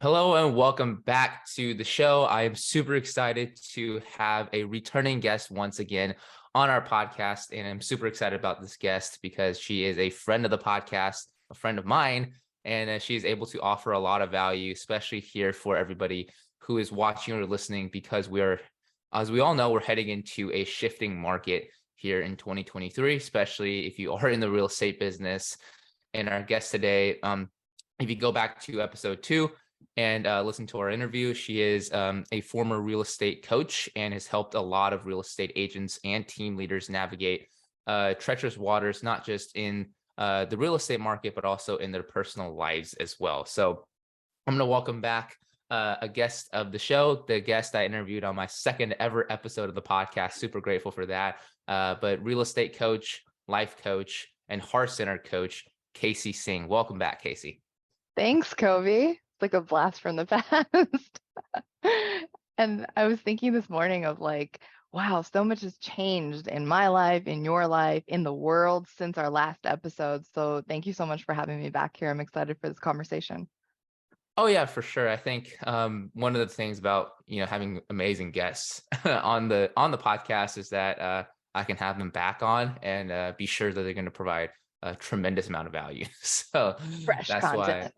Hello and welcome back to the show. I am super excited to have a returning guest once again on our podcast. And I'm super excited about this guest because she is a friend of the podcast, a friend of mine, and she is able to offer a lot of value, especially here for everybody who is watching or listening, because as we all know, we're heading into a shifting market here in 2023, especially if you are in the real estate business. And our guest today, if you go back to episode 2, and listen to our interview. She is a former real estate coach and has helped a lot of real estate agents and team leaders navigate treacherous waters, not just in the real estate market, but also in their personal lives as well. So I'm going to welcome back a guest of the show, the guest I interviewed on my second ever episode of the podcast. Super grateful for that. But real estate coach, life coach, and heart-centered coach, Kacy Singh. Welcome back, Kacy. Thanks, Kobe. It's like a blast from the past. And I was thinking this morning of wow, so much has changed in my life, in your life, in the world since our last episode. So thank you so much for having me back here. I'm excited for this conversation. Oh yeah, for sure. I think one of the things about having amazing guests on the podcast is that I can have them back on and be sure that they're going to provide a tremendous amount of value. So Fresh that's content.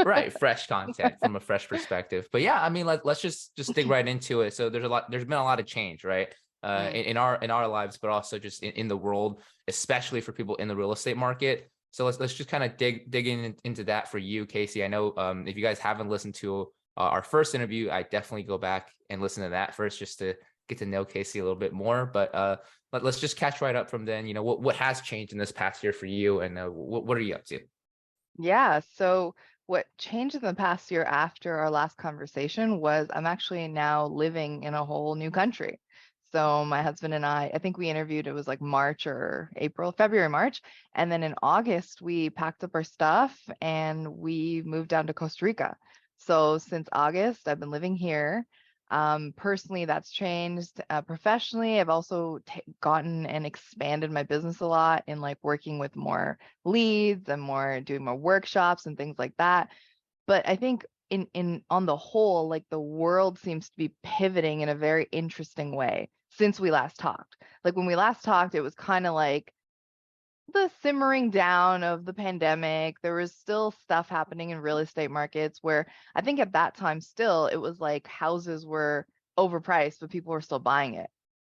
right, fresh content from a fresh perspective. But yeah, I mean, let's just dig right into it. So there's been a lot of change, right? In our lives, but also just in the world, especially for people in the real estate market. So let's just kind of dig into that for you, Kacy. I know if you guys haven't listened to our first interview, I definitely go back and listen to that first just to get to know Kacy a little bit more. But let's just catch right up from then. What has changed in this past year for you, and what are you up to? Yeah. So what changed in the past year after our last conversation was I'm actually now living in a whole new country. So my husband and I think we interviewed, it was like March or April, February, March. And then in August, we packed up our stuff and we moved down to Costa Rica. So since August, I've been living here. Personally, that's changed. Professionally, I've also gotten and expanded my business a lot in working with more leads and doing more workshops and things like that. But I think in on the whole, the world seems to be pivoting in a very interesting way since we last talked. When we last talked, it was kind of like the simmering down of the pandemic. There was still stuff happening in real estate markets where I think at that time still it was like houses were overpriced, but people were still buying it.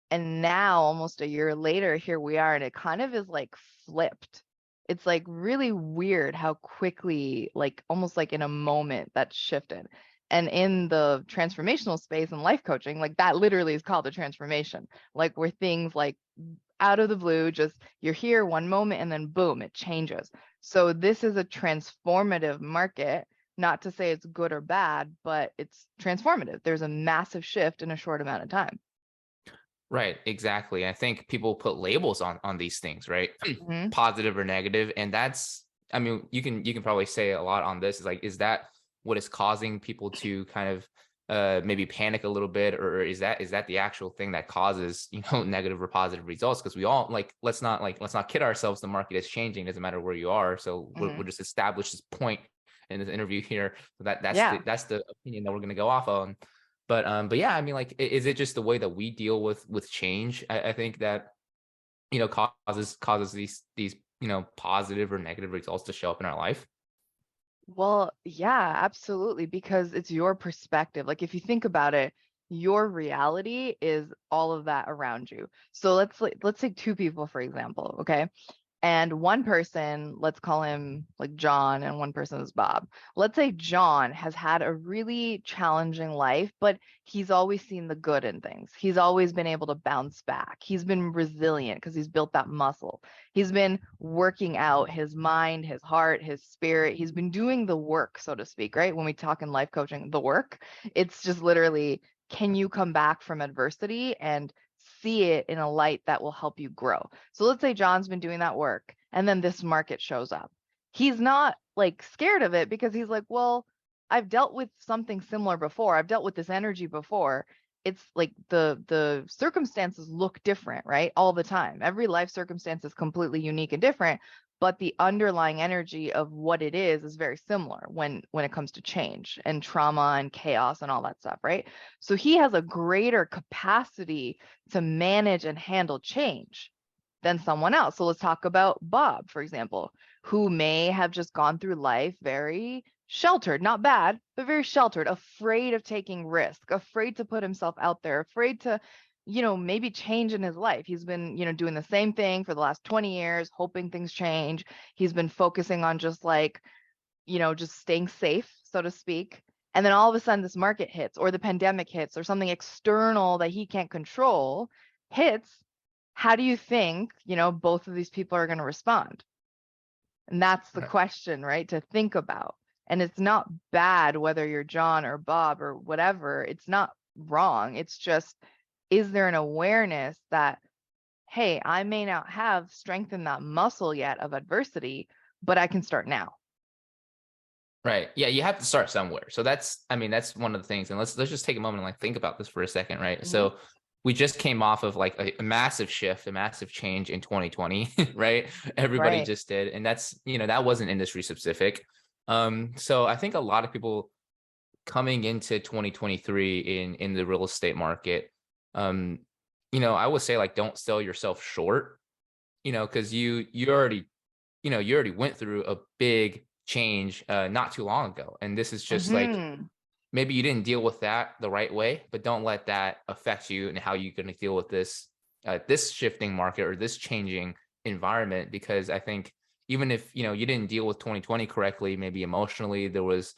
And now almost a year later, here we are, and it kind of is flipped. It's really weird how quickly, almost in a moment, that shifted. And in the transformational space and life coaching, that literally is called a transformation. Where things out of the blue, just you're here one moment and then boom, it changes. So this is a transformative market. Not to say it's good or bad, but it's transformative. There's a massive shift in a short amount of time. Right, exactly. I think people put labels on these things, right? Mm-hmm. Positive or negative, and I mean, you can probably say a lot on this. Is that what is causing people to kind of maybe panic a little bit, or is that the actual thing that causes negative or positive results? Because we all let's not kid ourselves. The market is changing. It doesn't matter where you are. So we'll just establish this point in this interview here. So that's the opinion that we're going to go off on. But yeah, I mean, is it just the way that we deal with change? I think that causes these positive or negative results to show up in our life. Well, yeah, absolutely, because it's your perspective. If you think about it, your reality is all of that around you. So let's take two people, for example, okay? And one person, let's call him John, and one person is Bob. Let's say John has had a really challenging life, but he's always seen the good in things. He's always been able to bounce back. He's been resilient because he's built that muscle. He's been working out his mind, his heart, his spirit. He's been doing the work, so to speak, right? When we talk in life coaching, the work, it's just literally, can you come back from adversity and see it in a light that will help you grow? So let's say John's been doing that work and then this market shows up. He's not scared of it because he's well, I've dealt with something similar before. I've dealt with this energy before. It's the circumstances look different, right? All the time. Every life circumstance is completely unique and different, but the underlying energy of what it is very similar when it comes to change and trauma and chaos and all that stuff, right? So he has a greater capacity to manage and handle change than someone else. So let's talk about Bob, for example, who may have just gone through life very sheltered, not bad, but very sheltered, afraid of taking risk, afraid to put himself out there, afraid to, maybe change in his life. He's been, doing the same thing for the last 20 years, hoping things change. He's been focusing on just like, just staying safe, so to speak. And then all of a sudden this market hits, or the pandemic hits, or something external that he can't control hits. How do you think, both of these people are going to respond? And that's the question, right? To think about. And it's not bad whether you're John or Bob or whatever. It's not wrong. It's just, is there an awareness that, hey, I may not have strengthened that muscle yet of adversity, but I can start now. Right. Yeah, you have to start somewhere. So that's one of the things. And let's just take a moment and like think about this for a second, right? Mm-hmm. So we just came off of like a massive shift, a massive change in 2020, right? Everybody just did. And that's, that wasn't industry specific. So I think a lot of people coming into 2023 in the real estate market, I would say like, don't sell yourself short, because you already went through a big change not too long ago. And this is just like, maybe you didn't deal with that the right way, but don't let that affect you and how you're going to deal with this shifting market or this changing environment. Because I think even if, you didn't deal with 2020 correctly, maybe emotionally there was,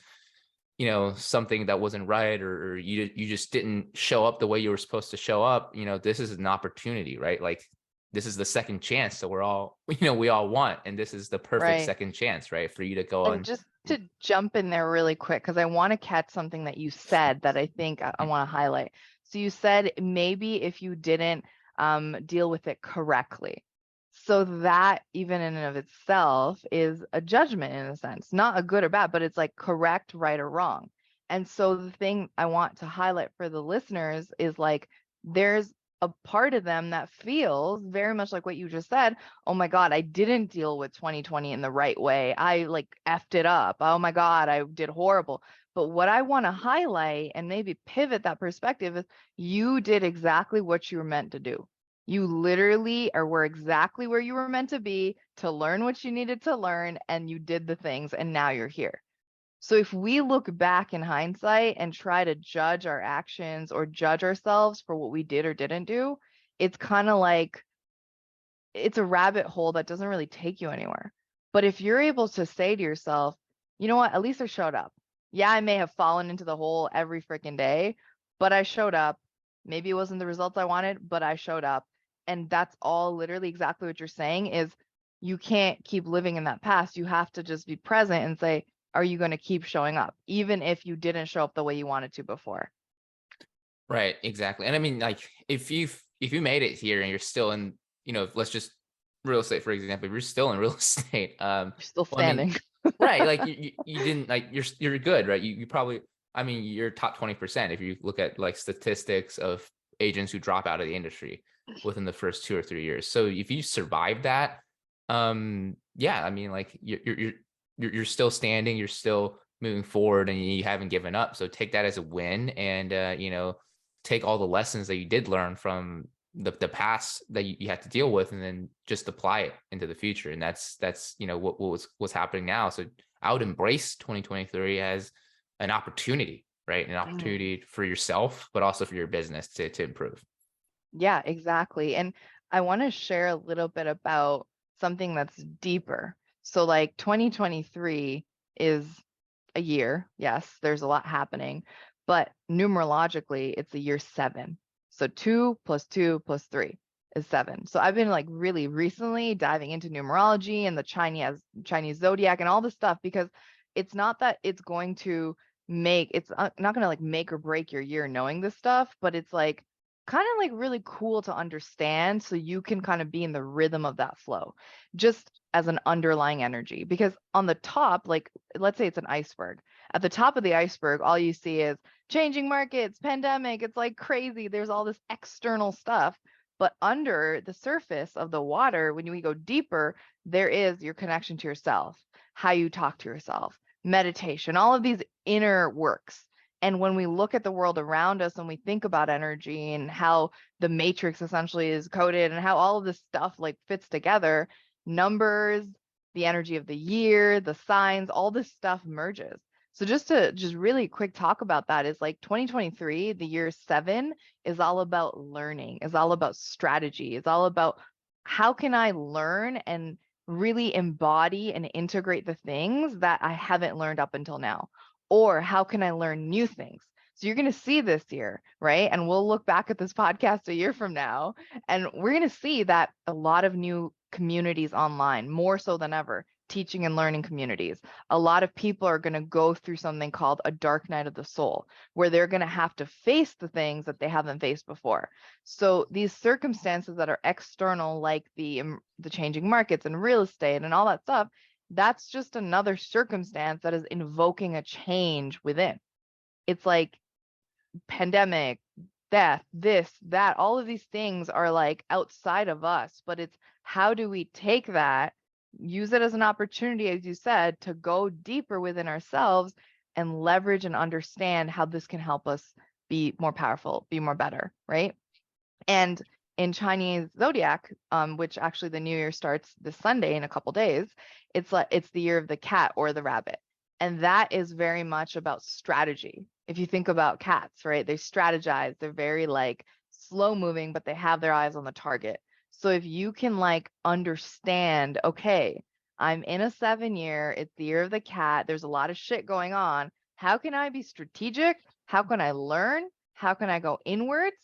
something that wasn't right, or you just didn't show up the way you were supposed to show up, this is an opportunity, right? Like this is the second chance that we all want. And this is the perfect second chance, right? For you to go on. Just to jump in there really quick, because I want to catch something that you said that I think I want to highlight. So you said maybe if you didn't deal with it correctly. So that even in and of itself is a judgment in a sense, not a good or bad, but it's like correct, right, or wrong. And so the thing I want to highlight for the listeners is like, there's a part of them that feels very much like what you just said. Oh my God, I didn't deal with 2020 in the right way. I like effed it up. Oh my God, I did horrible. But what I want to highlight and maybe pivot that perspective is you did exactly what you were meant to do. You literally were exactly where you were meant to be to learn what you needed to learn, and you did the things, and now you're here. So if we look back in hindsight and try to judge our actions or judge ourselves for what we did or didn't do, it's kind of like it's a rabbit hole that doesn't really take you anywhere. But if you're able to say to yourself, you know what, at least I showed up. Yeah, I may have fallen into the hole every freaking day, but I showed up. Maybe it wasn't the results I wanted, but I showed up. And that's all literally exactly what you're saying is you can't keep living in that past. You have to just be present and say, are you going to keep showing up, even if you didn't show up the way you wanted to before? Right, exactly. And I mean, like, if you made it here and you're still in, let's just real estate, for example, if you're still in real estate, you're still standing. Right. Like you didn't like, you're good, right? You probably, you're top 20% if you look at like statistics of agents who drop out of the industry within the first 2 or 3 years. So if you survive that, yeah, like you're still standing, you're still moving forward, and you haven't given up. So take that as a win, and take all the lessons that you did learn from the past that you had to deal with, and then just apply it into the future. And that's what's happening now. So I would embrace 2023 as an opportunity, right? An opportunity for yourself, but also for your business to improve. Yeah, exactly. And I want to share a little bit about something that's deeper. So like 2023 is a year. Yes, there's a lot happening, but numerologically, it's the year 7. So 2 + 2 + 3 is 7. So I've been like really recently diving into numerology and the Chinese zodiac and all this stuff, because it's not that it's going to it's not going to like make or break your year knowing this stuff, but it's like kind of like really cool to understand so you can kind of be in the rhythm of that flow just as an underlying energy. Because on the top, like let's say it's an iceberg, at the top of the iceberg all you see is changing markets, pandemic, it's like crazy, there's all this external stuff. But under the surface of the water, when we go deeper, there is your connection to yourself, how you talk to yourself, meditation, all of these inner works. And when we look at the world around us and we think about energy and how the matrix essentially is coded and how all of this stuff like fits together, numbers, the energy of the year, the signs, all this stuff merges. So just to just really quick talk about that is like 2023, the year 7 is all about learning, is all about strategy, is all about how can I learn and really embody and integrate the things that I haven't learned up until now? Or how can I learn new things? So you're going to see this year, right? And we'll look back at this podcast a year from now, and we're going to see that a lot of new communities online, more so than ever, teaching and learning communities. A lot of people are going to go through something called a dark night of the soul, where they're going to have to face the things that they haven't faced before. So these circumstances that are external, like the changing markets and real estate and all that stuff, that's just another circumstance that is invoking a change within. It's like pandemic, death, this, that, all of these things are like outside of us, but it's how do we take that, use it as an opportunity, as you said, to go deeper within ourselves and leverage and understand how this can help us be more powerful, be more better, right? And in Chinese zodiac, which actually the new year starts this Sunday in a couple days, it's the year of the cat or the rabbit. And that is very much about strategy. If you think about cats, right? They strategize. They're very like slow moving, but they have their eyes on the target. So if you can like understand, okay, I'm in a 7 year, it's the year of the cat, there's a lot of shit going on. How can I be strategic? How can I learn? How can I go inwards?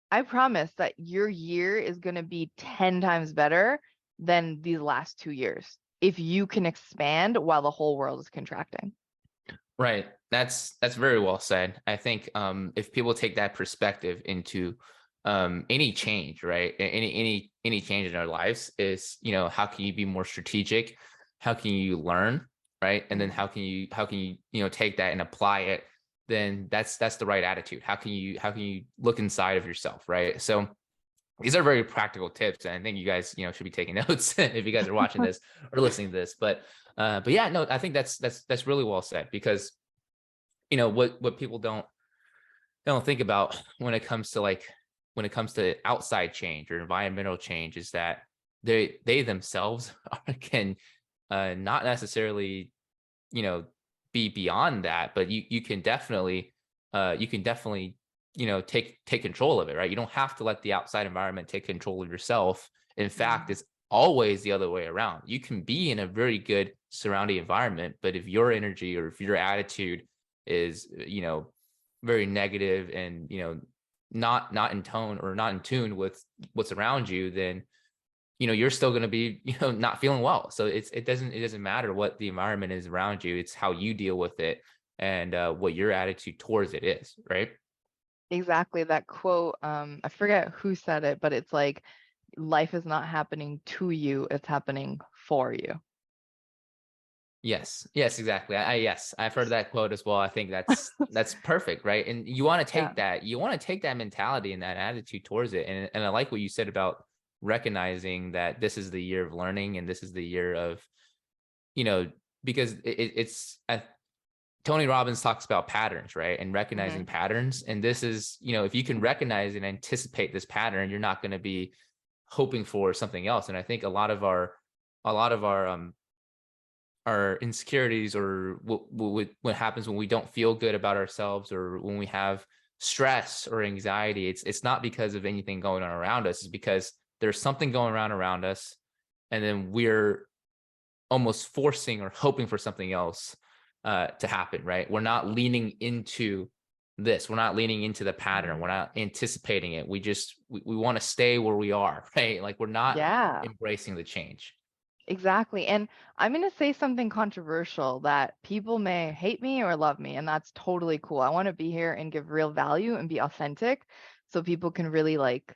I promise that your year is going to be 10 times better than these last 2 years if you can expand while the whole world is contracting. Right. That's very well said. I think if people take that perspective into any change, right? Any change in our lives is, how can you be more strategic? How can you learn, right? And then how can you take that and apply it? Then that's the right attitude. How can you look inside of yourself, right? So these are very practical tips, and I think you guys, should be taking notes if you guys are watching this or listening to this. But yeah, no, I think that's really well said, because what people don't think about when it comes to outside change or environmental change is that they themselves can not necessarily be beyond that, but you can definitely take control of it, right? You don't have to let the outside environment take control of yourself. In fact, it's always the other way around. You can be in a very good surrounding environment, but if your energy or if your attitude is very negative and not in tone or not in tune with what's around you, then you're still going to be not feeling well. So it doesn't matter what the environment is around you. It's how you deal with it and what your attitude towards it is, right? Exactly. That quote, I forget who said it, but it's like life is not happening to you, it's happening for you. Yes, exactly. Yes, I've heard that quote as well. I think that's perfect, right? And you want to take that mentality and that attitude towards it. And I like what you said about recognizing that this is the year of learning and this is the year of, because it's Tony Robbins talks about patterns, right? And recognizing patterns. And this is, if you can recognize and anticipate this pattern, you're not going to be hoping for something else. And I think a lot of our insecurities or what happens when we don't feel good about ourselves or when we have stress or anxiety, it's not because of anything going on around us. It's because there's something going around us, and then we're almost forcing or hoping for something else to happen, right? We're not leaning into this. We're not leaning into the pattern. We're not anticipating it. We want to stay where we are, right? Like we're not embracing the change. Exactly. And I'm going to say something controversial that people may hate me or love me, and that's totally cool. I want to be here and give real value and be authentic so people can really like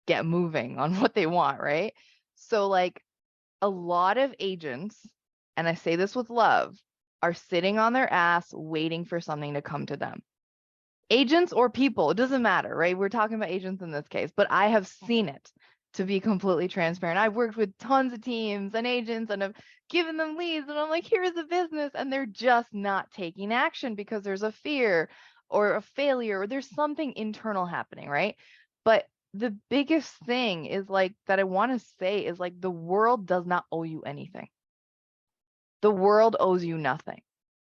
get moving on what they want, right? So like a lot of agents, and I say this with love, are sitting on their ass waiting for something to come to them. Agents or people, it doesn't matter, right? We're talking about agents in this case, but I have seen it to be completely transparent. I've worked with tons of teams and agents and have given them leads, and I'm like, here's the business, and they're just not taking action because there's a fear or a failure or there's something internal happening, right? But the biggest thing is like that I want to say is like the world does not owe you anything. The world owes you nothing.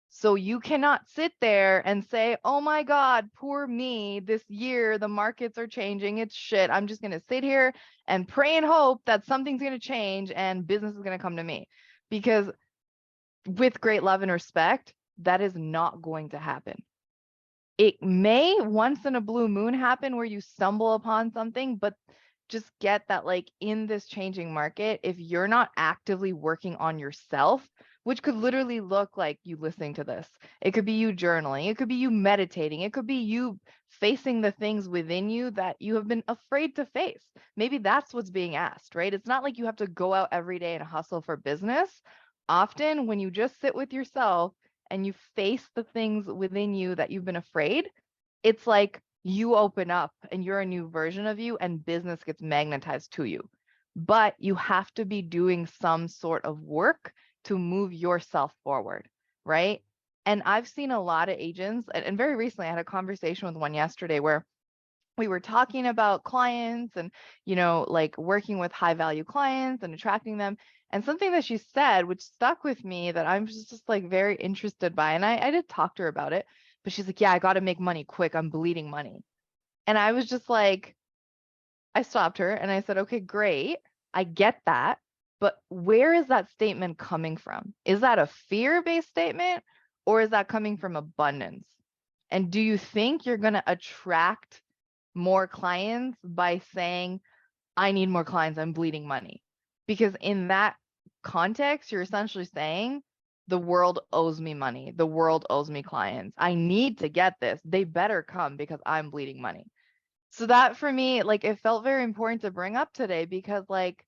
So you cannot sit there and say, oh my God, poor me. This year, the markets are changing. It's shit. I'm just going to sit here and pray and hope that something's going to change and business is going to come to me. Because with great love and respect, that is not going to happen. It may once in a blue moon happen where you stumble upon something, but just get that like in this changing market, if you're not actively working on yourself, which could literally look like you listening to this, it could be you journaling, it could be you meditating, it could be you facing the things within you that you have been afraid to face. Maybe that's what's being asked, right? It's not like you have to go out every day and hustle for business. Often when you just sit with yourself and you face the things within you that you've been afraid, it's like you open up and you're a new version of you and business gets magnetized to you. But you have to be doing some sort of work to move yourself forward, right? And I've seen a lot of agents, and very recently I had a conversation with one yesterday where we were talking about clients and, like working with high value clients and attracting them. And something that she said, which stuck with me that I'm just like very interested by. And I did talk to her about it, but she's like, yeah, I got to make money quick. I'm bleeding money. And I was just like, I stopped her and I said, okay, great. I get that. But where is that statement coming from? Is that a fear-based statement or is that coming from abundance? And do you think you're going to attract more clients by saying, I need more clients, I'm bleeding money? Because in that context, you're essentially saying, the world owes me money. The world owes me clients. I need to get this. They better come because I'm bleeding money. So that for me, like, it felt very important to bring up today because, like,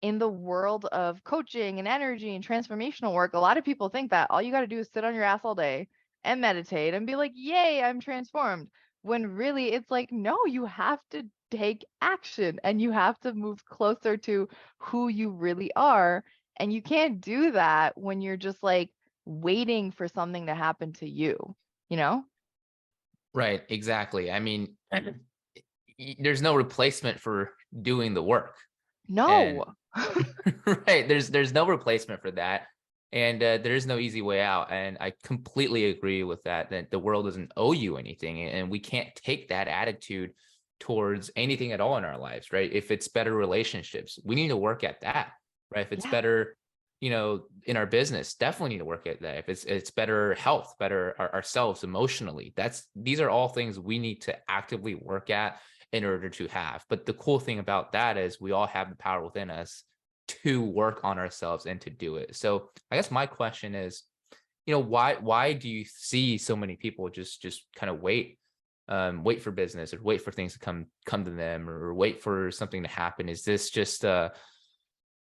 in the world of coaching and energy and transformational work, a lot of people think that all you got to do is sit on your ass all day and meditate and be like, yay, I'm transformed. When really it's like, no, you have to take action and you have to move closer to who you really are. And you can't do that when you're just like waiting for something to happen to you, you know? Right, exactly. I mean, there's no replacement for doing the work. And No. right, there's no replacement for that. And there's no easy way out. And I completely agree with that the world doesn't owe you anything. And we can't take that attitude towards anything at all in our lives, right? If it's better relationships, we need to work at that, right? If it's Yeah. better, in our business, definitely need to work at that. If it's better health, better ourselves emotionally, these are all things we need to actively work at in order to have. But the cool thing about that is we all have the power within us to work on ourselves and to do it. So I guess my question is, why do you see so many people just kind of wait for business or wait for things to come to them or wait for something to happen? Is this just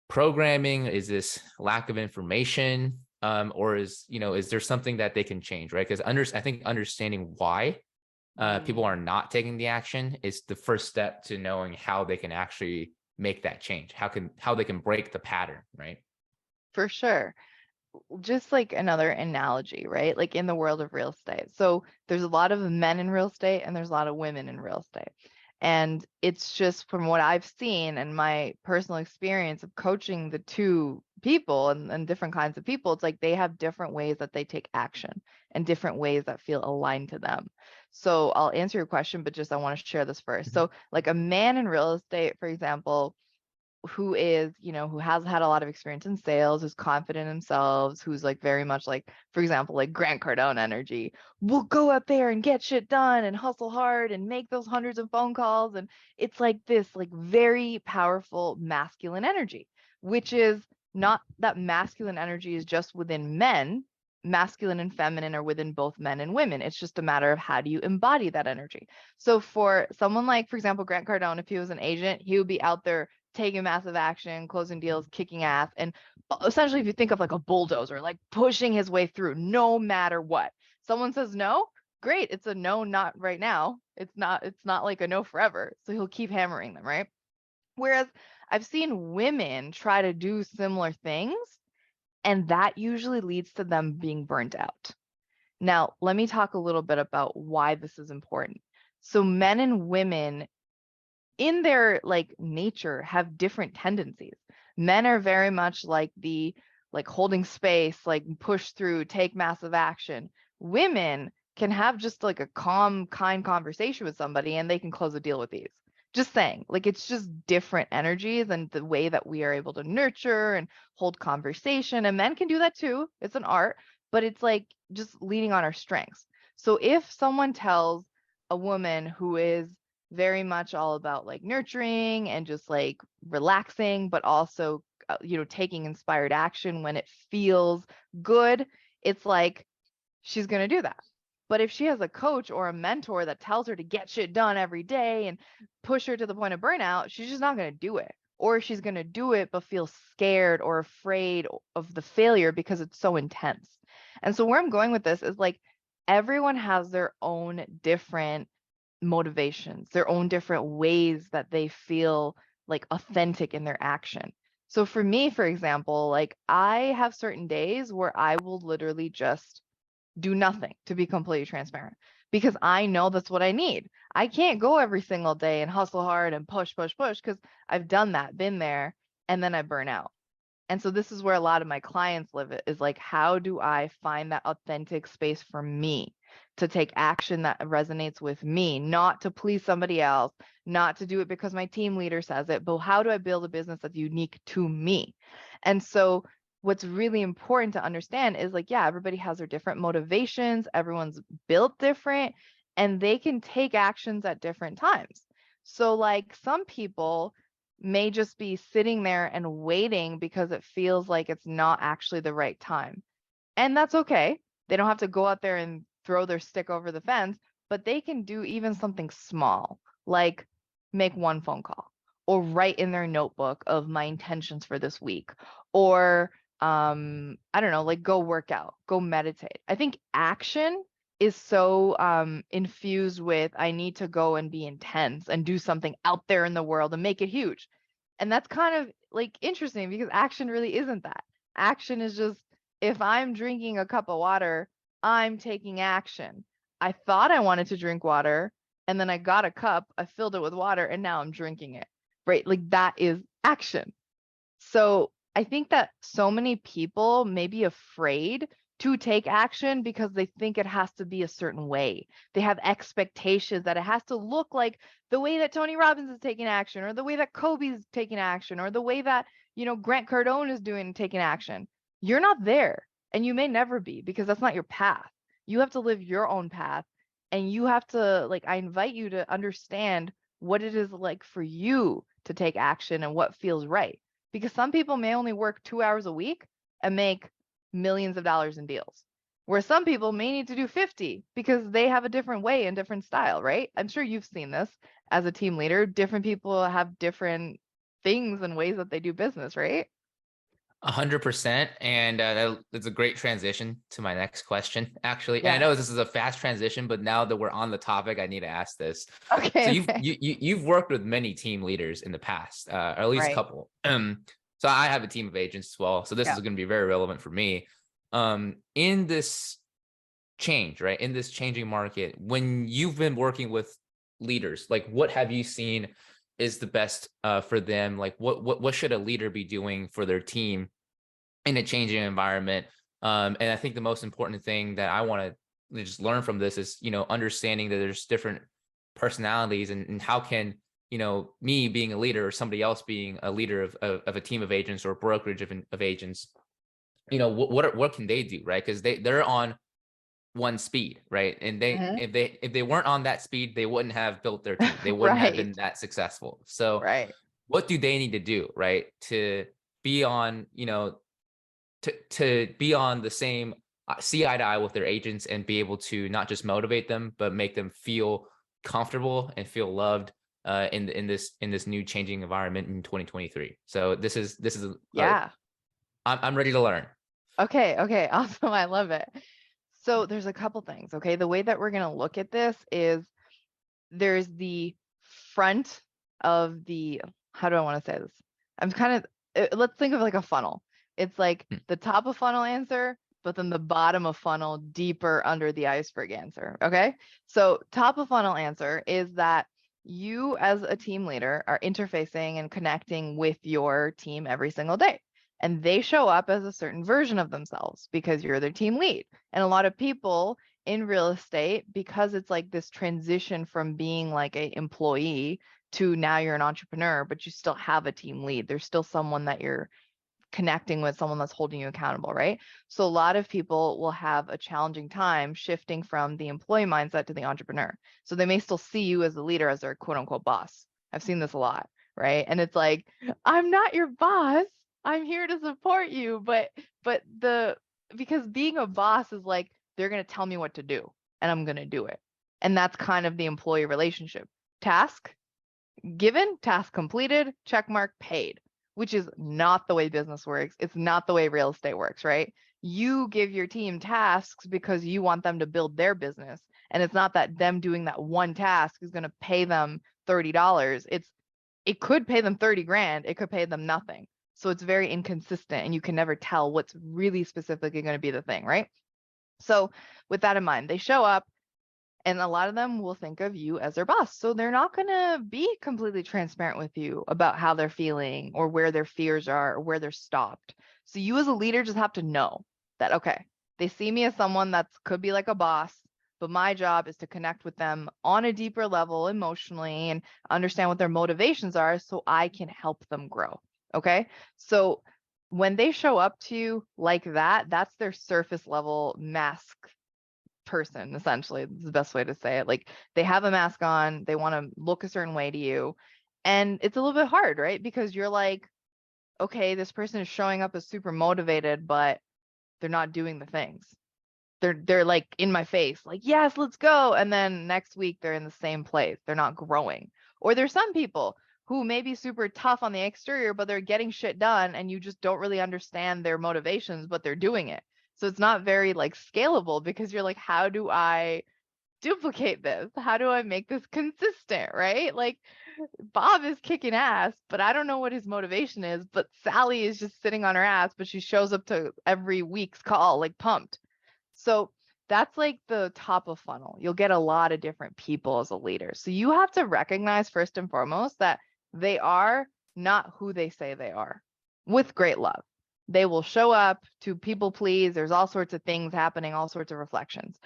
programming? Is this lack of information? Or is there something that they can change, right? Because I think understanding why people are not taking the action is the first step to knowing how they can actually make that change. How they can break the pattern, right? For sure. Just like another analogy, right? Like in the world of real estate. So there's a lot of men in real estate and there's a lot of women in real estate. And it's just from what I've seen and my personal experience of coaching the two people and different kinds of people, it's like they have different ways that they take action and different ways that feel aligned to them. So I'll answer your question, but just I want to share this first. So like a man in real estate, for example, who is, who has had a lot of experience in sales, who's confident in themselves, who's like very much like, for example, like Grant Cardone energy, will go out there and get shit done and hustle hard and make those hundreds of phone calls. And it's like this like very powerful masculine energy, which is not that masculine energy is just within men. Masculine and feminine are within both men and women. It's just a matter of how do you embody that energy. So for someone like, for example, Grant Cardone, if he was an agent, he would be out there taking massive action, closing deals, kicking ass. And essentially, if you think of like a bulldozer, like pushing his way through no matter what. Someone says no, great. It's a no, not right now. It's not like a no forever. So he'll keep hammering them, right? Whereas I've seen women try to do similar things, and that usually leads to them being burnt out. Now, let me talk a little bit about why this is important. So men and women in their like nature have different tendencies. Men are very much like the like holding space, like push through, take massive action. Women can have just like a calm, kind conversation with somebody and they can close a deal with ease. Just saying, like it's just different energies and the way that we are able to nurture and hold conversation. And men can do that too. It's an art, but it's like just leaning on our strengths. So if someone tells a woman who is very much all about like nurturing and just like relaxing, but also, taking inspired action when it feels good, it's like she's going to do that. But if she has a coach or a mentor that tells her to get shit done every day and push her to the point of burnout, she's just not going to do it. Or she's going to do it, but feel scared or afraid of the failure because it's so intense. And so, where I'm going with this is like everyone has their own different motivations, their own different ways that they feel like authentic in their action. So for me, for example, like I have certain days where I will literally just do nothing, to be completely transparent, because I know that's what I need. I can't go every single day and hustle hard and push, push, push because I've done that, been there, and then I burn out. And so this is where a lot of my clients live it, is like, how do I find that authentic space for me to take action that resonates with me, not to please somebody else, not to do it because my team leader says it, but how do I build a business that's unique to me? And so what's really important to understand is like, yeah, everybody has their different motivations, everyone's built different, and they can take actions at different times. So like some people may just be sitting there and waiting because it feels like it's not actually the right time. And that's okay. They don't have to go out there and throw their stick over the fence, but they can do even something small, like make one phone call or write in their notebook of my intentions for this week, or I don't know, like go work out, go meditate. I think action is so infused with I need to go and be intense and do something out there in the world and make it huge. And that's kind of like interesting because action really isn't that. Action is just if I'm drinking a cup of water, I'm taking action. I thought I wanted to drink water and then I got a cup, I filled it with water, and now I'm drinking it. Right? Like that is action. So I think that so many people may be afraid to take action because they think it has to be a certain way. They have expectations that it has to look like the way that Tony Robbins is taking action, or the way that Kobe's taking action, or the way that, Grant Cardone is doing taking action. You're not there, and you may never be because that's not your path. You have to live your own path, and you have to, like, I invite you to understand what it is like for you to take action and what feels right, because some people may only work 2 hours a week and make millions of dollars in deals, where some people may need to do 50 because they have a different way and different style, right? I'm sure you've seen this as a team leader. Different people have different things and ways that they do business, right? 100%. And that's a great transition to my next question, actually. And I Yeah. know this is a fast transition, but now that we're on the topic, I need to ask this. So Okay. you've Okay. you've worked with many team leaders in the past, or at least a Right. couple. So I have a team of agents as well. So this is Yeah. going to be very relevant for me. In this change, right? In this changing market, when you've been working with leaders, like what have you seen is the best for them? Like what should a leader be doing for their team in a changing environment? And I think the most important thing that I want to just learn from this is, understanding that there's different personalities, and how can, me being a leader or somebody else being a leader of a team of agents or a brokerage of agents, what can they do, right? Because they're on one speed, right? And Mhm. if they weren't on that speed, they wouldn't have built their team. They wouldn't have Right. been that successful. So Right. what do they need to do, right? To be on, to be on the same, see eye to eye with their agents, and be able to not just motivate them, but make them feel comfortable and feel loved in this new changing environment in 2023. So this is Yeah. I'm ready to learn. Okay. Okay. Awesome. I love it. So there's a couple things. Okay. The way that we're going to look at this is there's the front of the how do I want to say this? I'm kind of, let's think of like a funnel. It's like Hmm. the top of funnel answer, but then the bottom of funnel deeper under the iceberg answer. Okay. So top of funnel answer is that you as a team leader are interfacing and connecting with your team every single day. And they show up as a certain version of themselves because you're their team lead. And a lot of people in real estate, because it's like this transition from being like a employee to now you're an entrepreneur, but you still have a team lead. There's still someone that you're connecting with, someone that's holding you accountable, right? So a lot of people will have a challenging time shifting from the employee mindset to the entrepreneur. So they may still see you as a leader, as their quote unquote boss. I've seen this a lot, right? And it's like, I'm not your boss. I'm here to support you, but the because being a boss is like they're going to tell me what to do and I'm going to do it. And that's kind of the employee relationship. Task given, task completed, check mark, paid, which is not the way business works. It's not the way real estate works, right? You give your team tasks because you want them to build their business. And it's not that them doing that one task is going to pay them $30. It could pay them 30 grand. It could pay them nothing. So it's very inconsistent and you can never tell what's really specifically going to be the thing, right? So with that in mind, they show up, and a lot of them will think of you as their boss. So they're not going to be completely transparent with you about how they're feeling or where their fears are or where they're stopped. So you as a leader just have to know that, okay, they see me as someone that could be like a boss, but my job is to connect with them on a deeper level emotionally and understand what their motivations are so I can help them grow. Okay. So when they show up to you like that, that's their surface level mask person, essentially. This is the best way to say it. Like they have a mask on, they want to look a certain way to you. And it's a little bit hard, right? Because you're like, okay, this person is showing up as super motivated, but they're not doing the things. They're like in my face, like, yes, let's go. And then next week they're in the same place. They're not growing. Or there's some people who may be super tough on the exterior, but they're getting shit done and you just don't really understand their motivations, but they're doing it. So it's not very like scalable because you're like, how do I duplicate this? How do I make this consistent, right? Like Bob is kicking ass, but I don't know what his motivation is. But Sally is just sitting on her ass, but she shows up to every week's call, like pumped. So that's like the top of funnel. You'll get a lot of different people as a leader. So you have to recognize first and foremost that they are not who they say they are, with great love. They will show up to people please. There's all sorts of things happening, all sorts of reflections.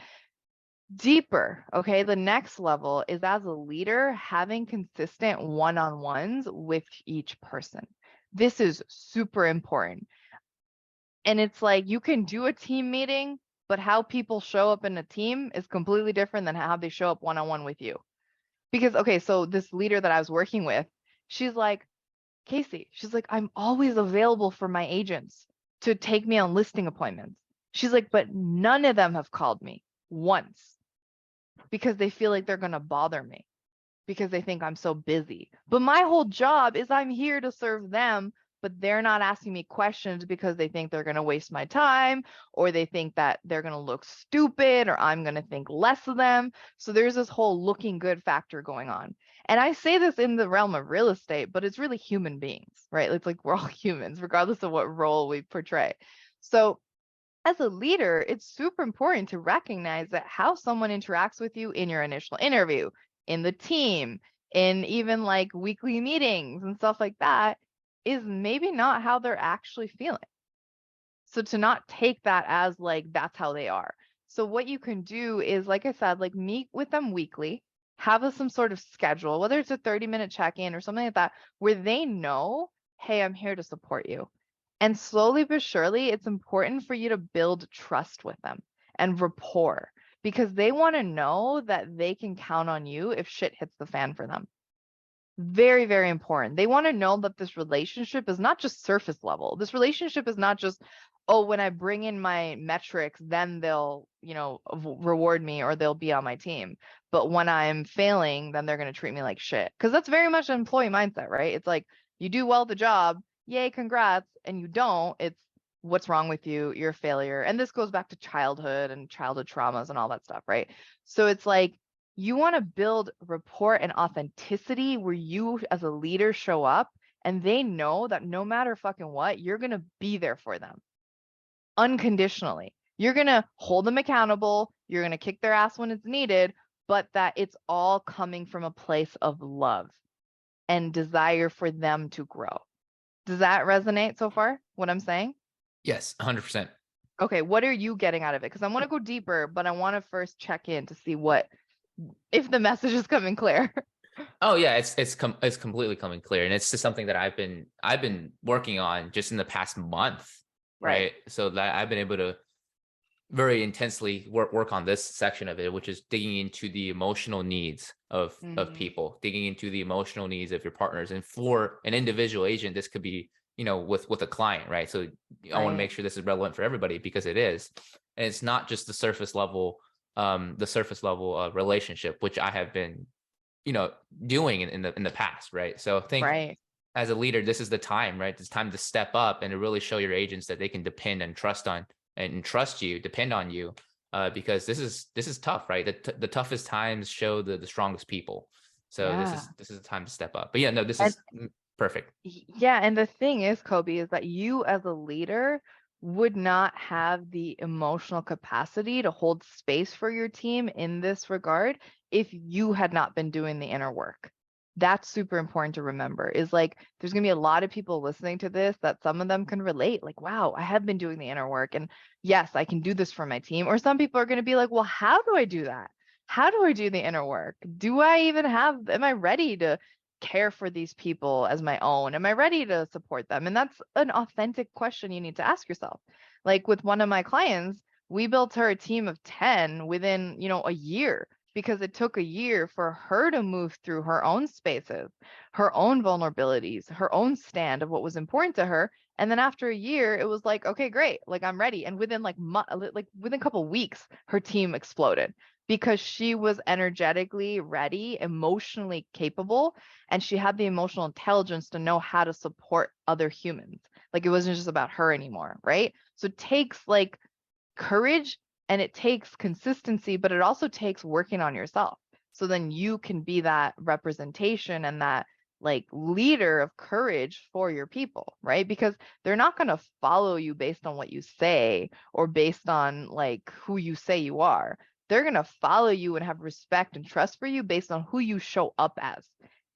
Deeper, okay? The next level is as a leader, having consistent one-on-ones with each person. This is super important. And it's like you can do a team meeting, but how people show up in a team is completely different than how they show up one-on-one with you. Because, okay, so this leader that I was working with, she's like, Kacy, she's like, I'm always available for my agents to take me on listing appointments. She's like, but none of them have called me once because they feel like they're going to bother me because they think I'm so busy. But my whole job is I'm here to serve them, but they're not asking me questions because they think they're going to waste my time or they think that they're going to look stupid or I'm going to think less of them. So there's this whole looking good factor going on. And I say this in the realm of real estate, but it's really human beings, right? It's like we're all humans, regardless of what role we portray. So as a leader, it's super important to recognize that how someone interacts with you in your initial interview, in the team, in even like weekly meetings and stuff like that is maybe not how they're actually feeling. So to not take that as like that's how they are. So what you can do is, like I said, like meet with them weekly, some sort of schedule, whether it's a 30-minute check-in or something like that, where they know, hey, I'm here to support you. And slowly but surely, it's important for you to build trust with them and rapport because they want to know that they can count on you if shit hits the fan for them. Very, very important. They want to know that this relationship is not just surface level. This relationship is not just, oh, when I bring in my metrics, then they'll, reward me or they'll be on my team. But when I'm failing, then they're going to treat me like shit. Because that's very much an employee mindset, right? It's like you do well at the job, yay, congrats. And you don't, it's what's wrong with you? You're a failure. And this goes back to childhood and childhood traumas and all that stuff, right? So it's like, You want to build rapport and authenticity where you as a leader show up and they know that no matter fucking what, you're going to be there for them unconditionally. You're going to hold them accountable. You're going to kick their ass when it's needed, but that it's all coming from a place of love and desire for them to grow. Does that resonate so far, what I'm saying? Yes, 100%. Okay, what are you getting out of it? Because I want to go deeper, but I want to first check in to see if the message is coming clear. Oh yeah, it's completely coming clear, and it's just something that I've been working on just in the past month, Right. right? So that I've been able to very intensely work on this section of it, which is digging into the emotional needs of Mm-hmm. people, digging into the emotional needs of your partners. And for an individual agent, this could be, with a client, right? So I want to Right. make sure this is relevant for everybody, because it is. And it's not just the surface level relationship, which I have been, doing in the past, right? So I think Right. as a leader, this is the time, right? It's time to step up and to really show your agents that they can depend and trust on and trust you, depend on you, because this is tough, right? The toughest times show the strongest people. So this Yeah. is this is the time to step up. But yeah, no, this And is perfect. yeah, and the thing is, Kobe, is that you as a leader would not have the emotional capacity to hold space for your team in this regard if you had not been doing the inner work. That's super important to remember. Is like there's going to be a lot of people listening to this that some of them can relate. Like, wow, I have been doing the inner work. And yes, I can do this for my team. Or some people are going to be like, well, how do I do that? How do I do the inner work? Am I ready to care for these people as my own? Am I ready to support them? And that's an authentic question you need to ask yourself. Like with one of my clients, we built her a team of 10 within, a year because it took a year for her to move through her own spaces, her own vulnerabilities, her own stand of what was important to her. And then after a year, it was like, okay, great. Like I'm ready. And within like within a couple weeks, her team exploded because she was energetically ready, emotionally capable, and she had the emotional intelligence to know how to support other humans. Like it wasn't just about her anymore, right? So it takes like courage and it takes consistency, but it also takes working on yourself. So then you can be that representation and that like leader of courage for your people, right? Because they're not going to follow you based on what you say or based on like who you say you are. They're going to follow you and have respect and trust for you based on who you show up as,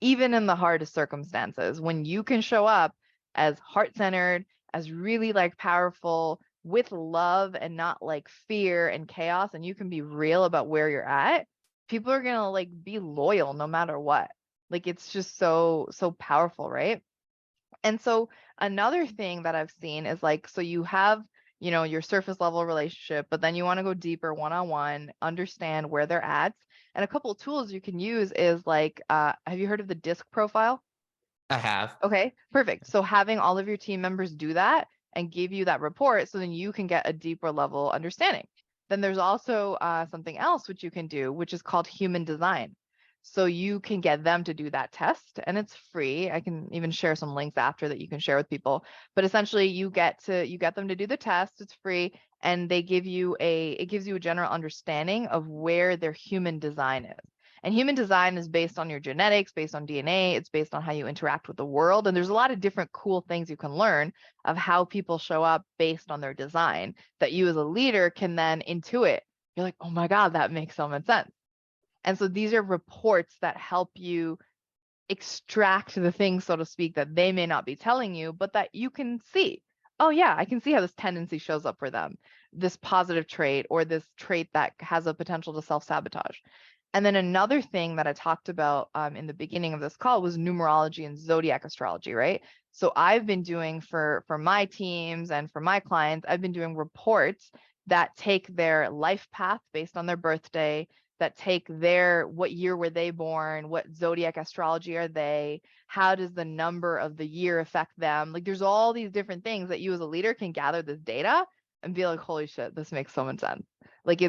even in the hardest circumstances. When you can show up as heart centered, as really like powerful, with love and not like fear and chaos, and you can be real about where you're at, people are gonna like be loyal no matter what. Like it's just so powerful, right? And so another thing that I've seen is like, so you have, your surface level relationship, but then you want to go deeper one-on-one, understand where they're at. And a couple of tools you can use is like, have you heard of the DISC profile? I have. Okay, perfect. So having all of your team members do that and give you that report so then you can get a deeper level understanding. Then there's also something else which you can do, which is called human design. So you can get them to do that test and it's free. I can even share some links after that you can share with people. But essentially you get them to do the test. It's free and it gives you a general understanding of where their human design is. And human design is based on your genetics, based on DNA, it's based on how you interact with the world. And there's a lot of different cool things you can learn of how people show up based on their design that you as a leader can then intuit. You're like, oh my God, that makes so much sense. And so these are reports that help you extract the things, so to speak, that they may not be telling you, but that you can see. Oh, yeah, I can see how this tendency shows up for them, this positive trait or this trait that has a potential to self sabotage. And then another thing that I talked about in the beginning of this call was numerology and zodiac astrology, right? So I've been doing for my teams and for my clients, I've been doing reports that take their life path based on their birthday, that take what year were they born, what zodiac astrology are they, how does the number of the year affect them? Like there's all these different things that you as a leader can gather this data and be like, holy shit, this makes so much sense. Like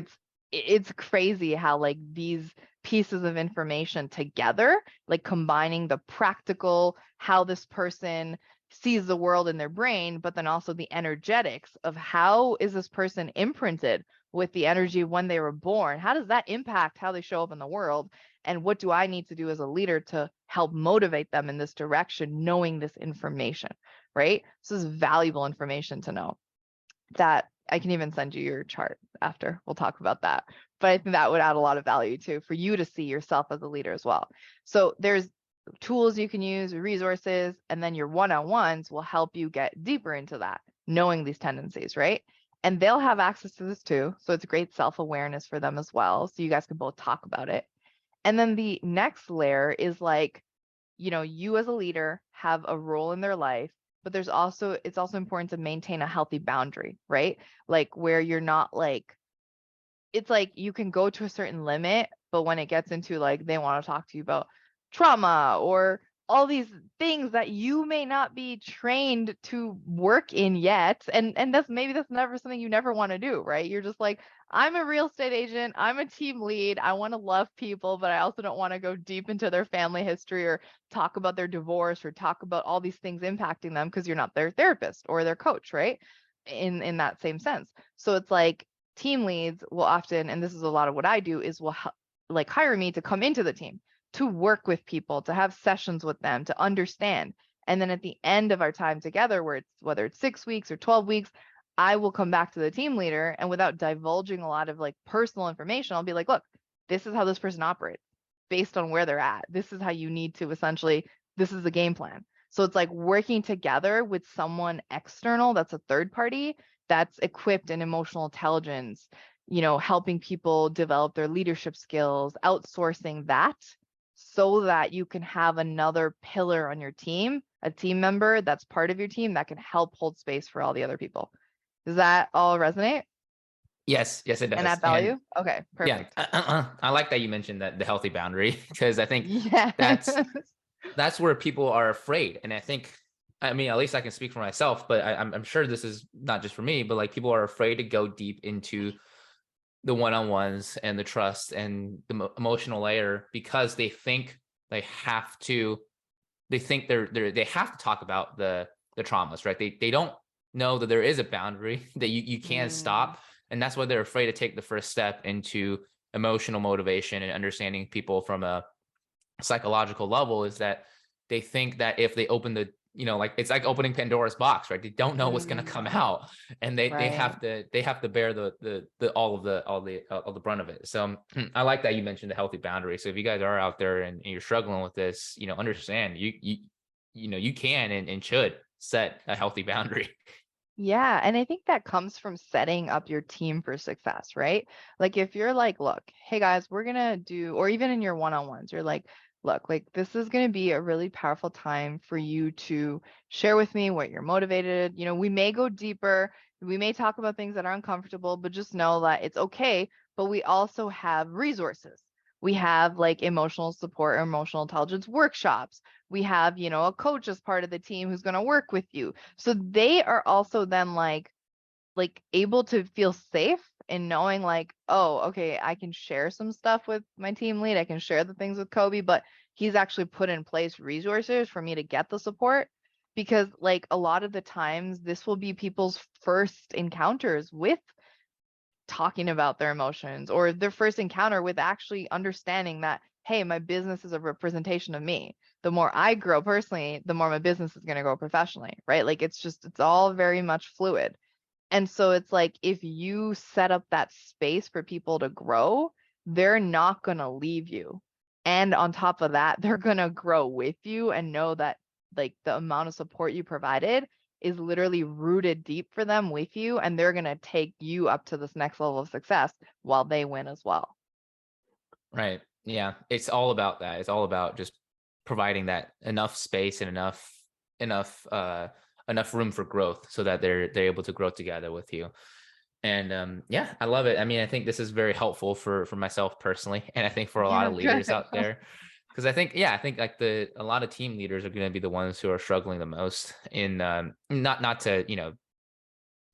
it's crazy how like these pieces of information together, like combining the practical, how this person sees the world in their brain, but then also the energetics of how is this person imprinted with the energy when they were born, how does that impact how they show up in the world? And what do I need to do as a leader to help motivate them in this direction, knowing this information, right? So this is valuable information to know. That I can even send you your chart after. We'll talk about that. But I think that would add a lot of value too for you to see yourself as a leader as well. So there's tools you can use, resources, and then your one-on-ones will help you get deeper into that, knowing these tendencies, right? And they'll have access to this too. So it's great self-awareness for them as well. So you guys can both talk about it. And then the next layer is like, you as a leader have a role in their life, but it's also important to maintain a healthy boundary, right? Like where you're not like, it's like you can go to a certain limit, but when it gets into like they want to talk to you about trauma or all these things that you may not be trained to work in yet, and that's never something you never want to do, right? You're just like, I'm a real estate agent, I'm a team lead, I want to love people, but I also don't want to go deep into their family history or talk about their divorce or talk about all these things impacting them because you're not their therapist or their coach, right? In that same sense. So it's like team leads will often, and this is a lot of what I do, is will like hire me to come into the team, to work with people, to have sessions with them, to understand. And then at the end of our time together, whether it's 6 weeks or 12 weeks, I will come back to the team leader, and without divulging a lot of like personal information, I'll be like, look, this is how this person operates based on where they're at. This is how you need to essentially, this is the game plan. So it's like working together with someone external that's a third party that's equipped in emotional intelligence, helping people develop their leadership skills, outsourcing that so that you can have another pillar on your team, a team member that's part of your team that can help hold space for all the other people. Does that all resonate Yes, it and does. add value? Okay, Yeah, perfect. I like that you mentioned that the healthy boundary because I think Yes. that's where people are afraid. And I mean, at least I can speak for myself, but I'm sure this is not just for me, but like people are afraid to go deep into the one-on-ones and the trust and the emotional layer because they think they have to, they have to talk about the traumas, right? They don't know that there is a boundary that you can Mm, stop. And that's why they're afraid to take the first step into emotional motivation and understanding people from a psychological level, is that they think that if they open the, like it's like opening Pandora's box, right? They don't know what's going to come mm, out, and they right. have to bear the all the brunt of it. So I like that you mentioned the healthy boundary. So if you guys are out there and you're struggling with this, understand you can and should set a healthy boundary. Yeah, and I think that comes from setting up your team for success, right? Like if you're like, look, hey guys, we're gonna do, or even in your one-on-ones, you're like, look, like this is gonna be a really powerful time for you to share with me what you're motivated. We may go deeper, we may talk about things that are uncomfortable, but just know that it's okay. But we also have resources. We have like emotional support or emotional intelligence workshops. We have, a coach as part of the team who's going to work with you. So they are also then like able to feel safe in knowing like, oh, okay, I can share some stuff with my team lead. I can share the things with Kobe, but he's actually put in place resources for me to get the support, because like a lot of the times this will be people's first encounters with talking about their emotions, or their first encounter with actually understanding that, hey, my business is a representation of me. The more I grow personally, the more my business is going to grow professionally, right? Like it's all very much fluid. And so it's like if you set up that space for people to grow, they're not going to leave you. And on top of that, they're going to grow with you and know that like the amount of support you provided is literally rooted deep for them with you, and they're going to take you up to this next level of success while they win as well. Right. Yeah. It's all about that. It's all about just providing that enough space and enough enough room for growth so that they're able to grow together with you. And yeah, I love it. I mean, I think this is very helpful for myself personally, and I think for a lot Yeah, of good. leaders out there. Because I think like a lot of team leaders are going to be the ones who are struggling the most in not to,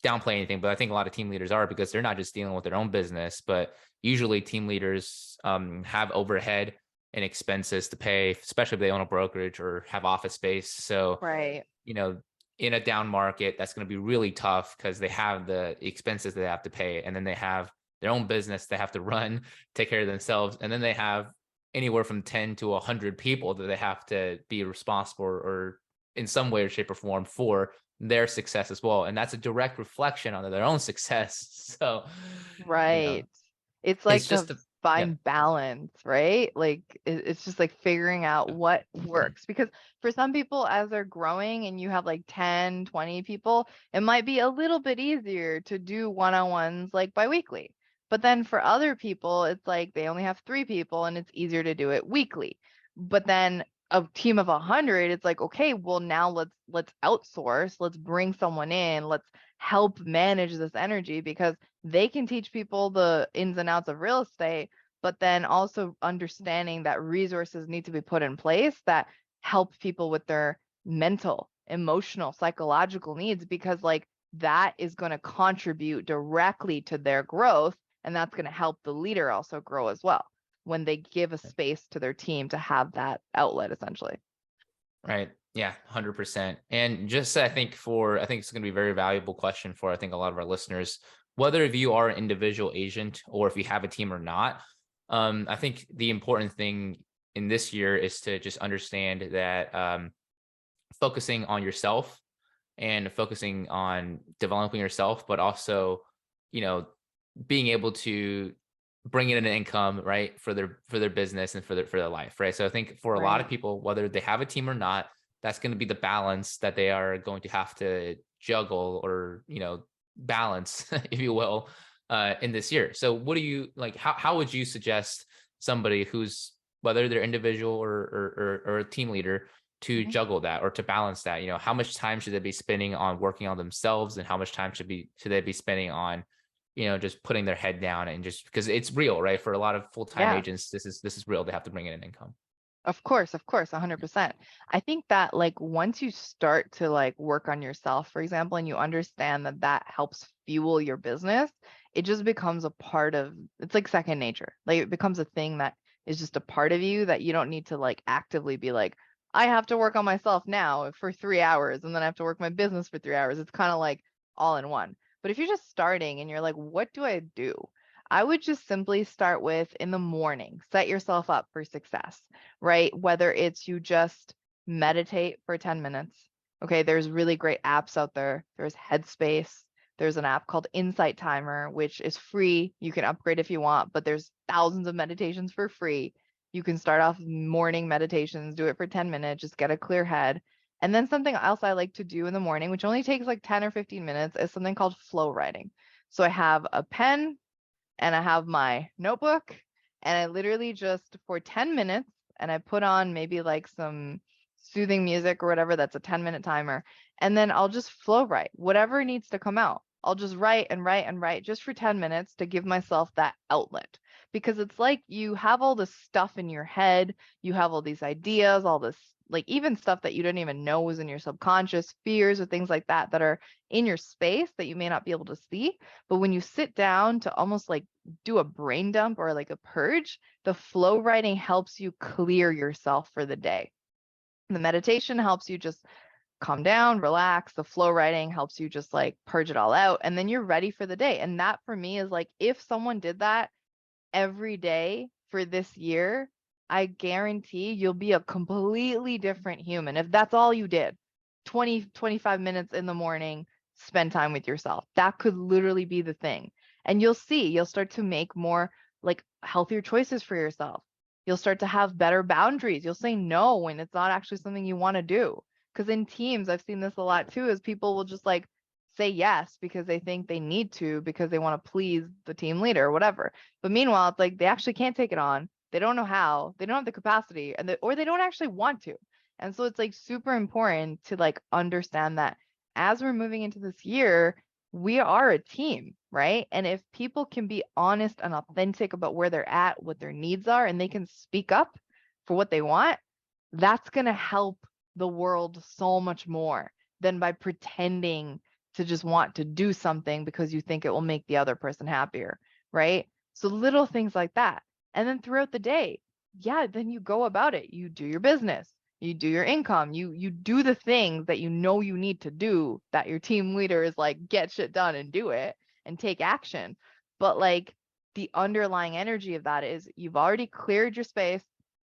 downplay anything, but I think a lot of team leaders are, because they're not just dealing with their own business, but usually team leaders have overhead and expenses to pay, especially if they own a brokerage or have office space. So, Right. you know, in a down market, that's going to be really tough because they have the expenses that they have to pay. And then they have their own business they have to run, take care of themselves. And then they have anywhere from 10 to 100 people that they have to be responsible or in some way or shape or form for their success as well. And that's a direct reflection on their own success. So, you know, Right. It's it's like just the a, yeah, fine balance, right? Like it's just like figuring out what works. Because for some people, as they're growing and you have like 10, 20 people, it might be a little bit easier to do one-on-ones like biweekly. But then for other people, it's like they only have 3 people and it's easier to do it weekly. But then a team of 100, it's like, okay, well now let's outsource, let's bring someone in, let's help manage this energy because they can teach people the ins and outs of real estate, but then also understanding that resources need to be put in place that help people with their mental, emotional, psychological needs, because like that is going to contribute directly to their growth. And that's going to help the leader also grow as well when they give a space to their team to have that outlet essentially. right. Yeah, 100%. And just I think it's going to be a very valuable question for I think a lot of our listeners, whether if you are an individual agent or if you have a team or not. I think the important thing in this year is to just understand that focusing on yourself and focusing on developing yourself, but also, you know, being able to bring in an income, right, for their business and for their life, right? So I think for a lot of Right. people, whether they have a team or not, that's going to be the balance that they are going to have to juggle or, balance, if you will, in this year. So what do you like? How would you suggest somebody who's whether they're individual or a team leader to Mhm. juggle that or to balance that? How much time should they be spending on working on themselves, and how much time should they be spending on just putting their head down and just because it's real, right? For a lot of full-time Yeah. agents, this is real. They have to bring in an income. Of course, 100%. I think that like once you start to like work on yourself, for example, and you understand that that helps fuel your business, it just becomes a part of it's like second nature. Like it becomes a thing that is just a part of you that you don't need to like actively be like, I have to work on myself now for 3 hours and then I have to work my business for 3 hours. It's kind of like all in one. But if you're just starting and you're like, what do I do? I would just simply start with in the morning, set yourself up for success, right? Whether it's you just meditate for 10 minutes. Okay, there's really great apps out there. There's Headspace. There's an app called Insight Timer, which is free. You can upgrade if you want, but there's thousands of meditations for free. You can start off morning meditations, do it for 10 minutes, just get a clear head. And then something else I like to do in the morning, which only takes like 10 or 15 minutes, is something called flow writing. So I have a pen and I have my notebook and I literally just for 10 minutes and I put on maybe like some soothing music or whatever that's a 10-minute timer and then I'll just flow write whatever needs to come out. I'll just write and write and write just for 10 minutes to give myself that outlet because it's like you have all this stuff in your head, you have all these ideas, all this like even stuff that you didn't even know was in your subconscious, fears or things like that that are in your space that you may not be able to see. But when you sit down to almost like do a brain dump or like a purge, the flow writing helps you clear yourself for the day. The meditation helps you just calm down, relax. The flow writing helps you just like purge it all out. And then you're ready for the day. And that for me is like, if someone did that every day for this year, I guarantee you'll be a completely different human. If that's all you did, 20, 25 minutes in the morning, spend time with yourself. That could literally be the thing. And you'll see, you'll start to make more like healthier choices for yourself. You'll start to have better boundaries. You'll say no when it's not actually something you want to do. Because in teams, I've seen this a lot too, is people will just like say yes because they think they need to, because they want to please the team leader or whatever. But meanwhile, it's like they actually can't take it on. They don't know how. They don't have the capacity, and or they don't actually want to. And so it's like super important to like understand that as we're moving into this year, we are a team, right? And if people can be honest and authentic about where they're at, what their needs are, and they can speak up for what they want, that's going to help the world so much more than by pretending to just want to do something because you think it will make the other person happier, right? So little things like that. And then throughout the day, yeah, then you go about it. You do your business, you do your income, you do the things that you know you need to do that your team leader is like, get shit done and do it and take action. But like the underlying energy of that is you've already cleared your space,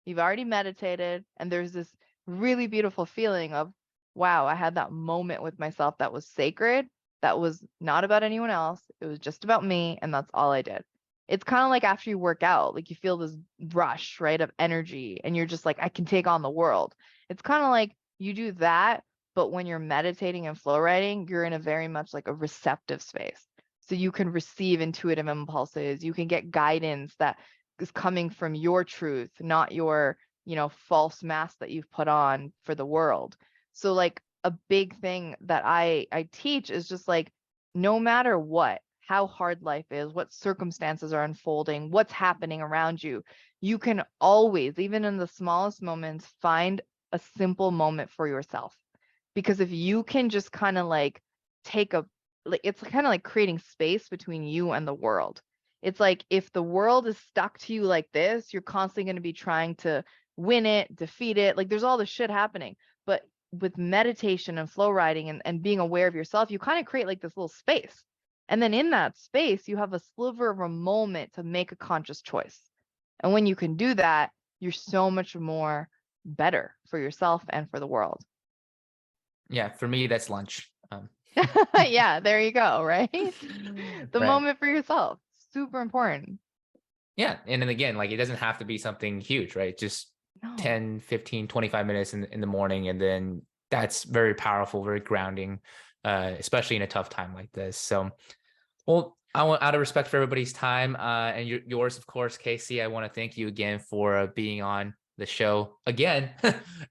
you've already meditated, and there's this really beautiful feeling of, wow, I had that moment with myself that was sacred, that was not about anyone else. It was just about me, and that's all I did. It's kind of like after you work out, like you feel this rush, right, of energy, and you're just like, I can take on the world. It's kind of like you do that, but when you're meditating and flow writing, you're in a very much like a receptive space. So you can receive intuitive impulses, you can get guidance that is coming from your truth, not your, false mask that you've put on for the world. So like a big thing that I teach is just like, no matter what, how hard life is, what circumstances are unfolding, what's happening around you, you can always, even in the smallest moments, find a simple moment for yourself. Because if you can just kind of like take a, like, it's kind of like creating space between you and the world. It's like if the world is stuck to you like this, you're constantly going to be trying to win it, defeat it. Like there's all this shit happening. But with meditation and flow writing and being aware of yourself, you kind of create like this little space. And then in that space, you have a sliver of a moment to make a conscious choice. And when you can do that, you're so much more better for yourself and for the world. Yeah, for me, that's lunch. Yeah, there you go, right? The Right. moment for yourself, super important. Yeah. And then again, like it doesn't have to be something huge, right? Just No. 10, 15, 25 minutes in the morning. And then that's very powerful, very grounding, especially in a tough time like this. So, well, I want, out of respect for everybody's time and yours, of course, Kacy, I want to thank you again for being on the show again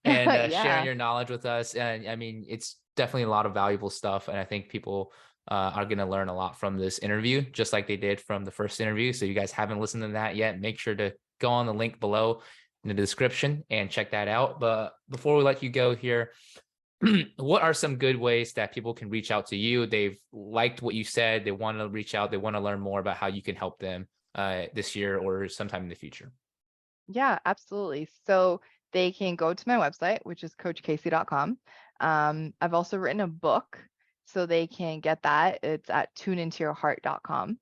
and sharing Yeah. your knowledge with us. And I mean, it's definitely a lot of valuable stuff. And I think people are going to learn a lot from this interview, just like they did from the first interview. So you guys haven't listened to that yet, make sure to go on the link below in the description and check that out. But before we let you go here, what are some good ways that people can reach out to you? They've liked what you said. They want to reach out. They want to learn more about how you can help them this year or sometime in the future. Yeah, absolutely. So they can go to my website, which is coachkacy.com. I've also written a book, so they can get that. It's at tuneintoyourheart.com.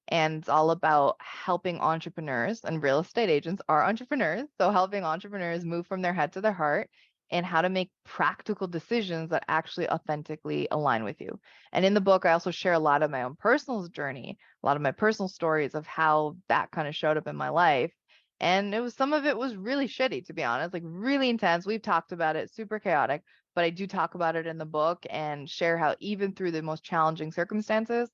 And it's all about helping entrepreneurs, and real estate agents are entrepreneurs. So helping entrepreneurs move from their head to their heart and how to make practical decisions that actually authentically align with you. And in the book, I also share a lot of my own personal journey, a lot of my personal stories of how that kind of showed up in my life. And some of it was really shitty, to be honest, like really intense. We've talked about it, super chaotic, but I do talk about it in the book and share how even through the most challenging circumstances,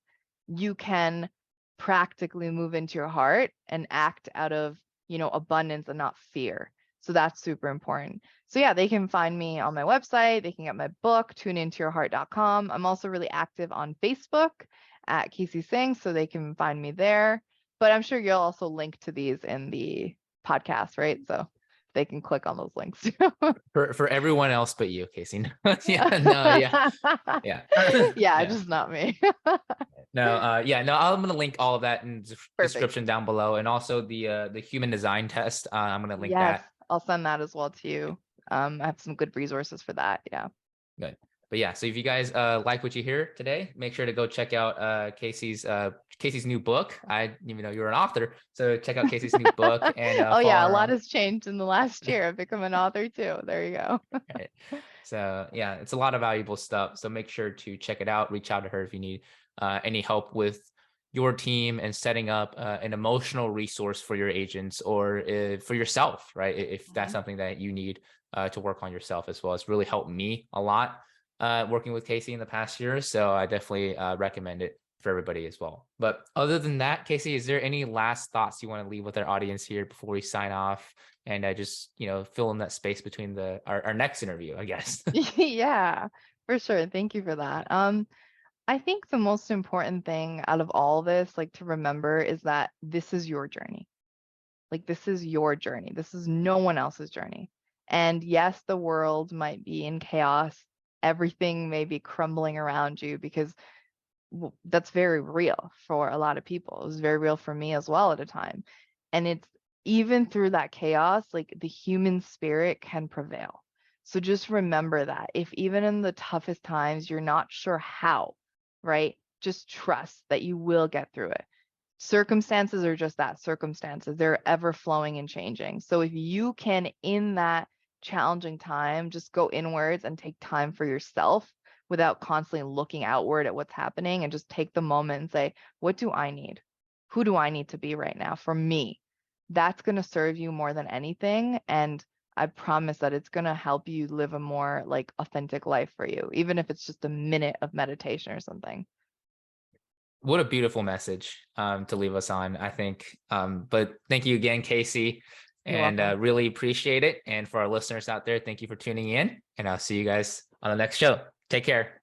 you can practically move into your heart and act out of, abundance and not fear. So that's super important. So yeah, they can find me on my website. They can get my book, tuneintoyourheart.com. I'm also really active on Facebook at Kacy Singh, so they can find me there. But I'm sure you'll also link to these in the podcast, right? So they can click on those links too. For everyone else but you, Kacy. Yeah, no, yeah, yeah, Yeah, yeah. just not me. No, yeah, no, I'm gonna link all of that in the Perfect. description down below, and also the human design test. I'm gonna link Yes, that. I'll send that as well to you. I have some good resources for that. Yeah. Good. But yeah, so if you guys like what you hear today, make sure to go check out Kacy's new book. I didn't even know you were an author, so check out Kacy's new book and Oh follow yeah, a her lot on. has changed in the last year. I've become an author too. There you go. Right. So yeah, it's a lot of valuable stuff. So make sure to check it out. Reach out to her if you need any help with your team and setting up an emotional resource for your agents or for yourself, right? If that's Mhm. something that you need to work on yourself as well. It's really helped me a lot working with Kacy in the past year. So I definitely recommend it for everybody as well. But other than that, Kacy, is there any last thoughts you want to leave with our audience here before we sign off and just, fill in that space between our next interview, I guess? Yeah, for sure. Thank you for that. I think the most important thing out of all this, like to remember, is that this is your journey. Like this is your journey. This is no one else's journey. And yes, the world might be in chaos. Everything may be crumbling around you because that's very real for a lot of people. It was very real for me as well at a time. And it's even through that chaos, like the human spirit can prevail. So just remember that if even in the toughest times, you're not sure how, right? Just trust that you will get through it. Circumstances are just that, circumstances. They're ever flowing and changing. So if you can, in that challenging time, just go inwards and take time for yourself without constantly looking outward at what's happening, and just take the moment and say, what do I need? Who do I need to be right now for me? That's going to serve you more than anything. And I promise that it's going to help you live a more like authentic life for you, even if it's just a minute of meditation or something. What a beautiful message to leave us on, I think. But thank you again, Kacy, You're and welcome. really appreciate it. And for our listeners out there, thank you for tuning in, and I'll see you guys on the next show. Take care.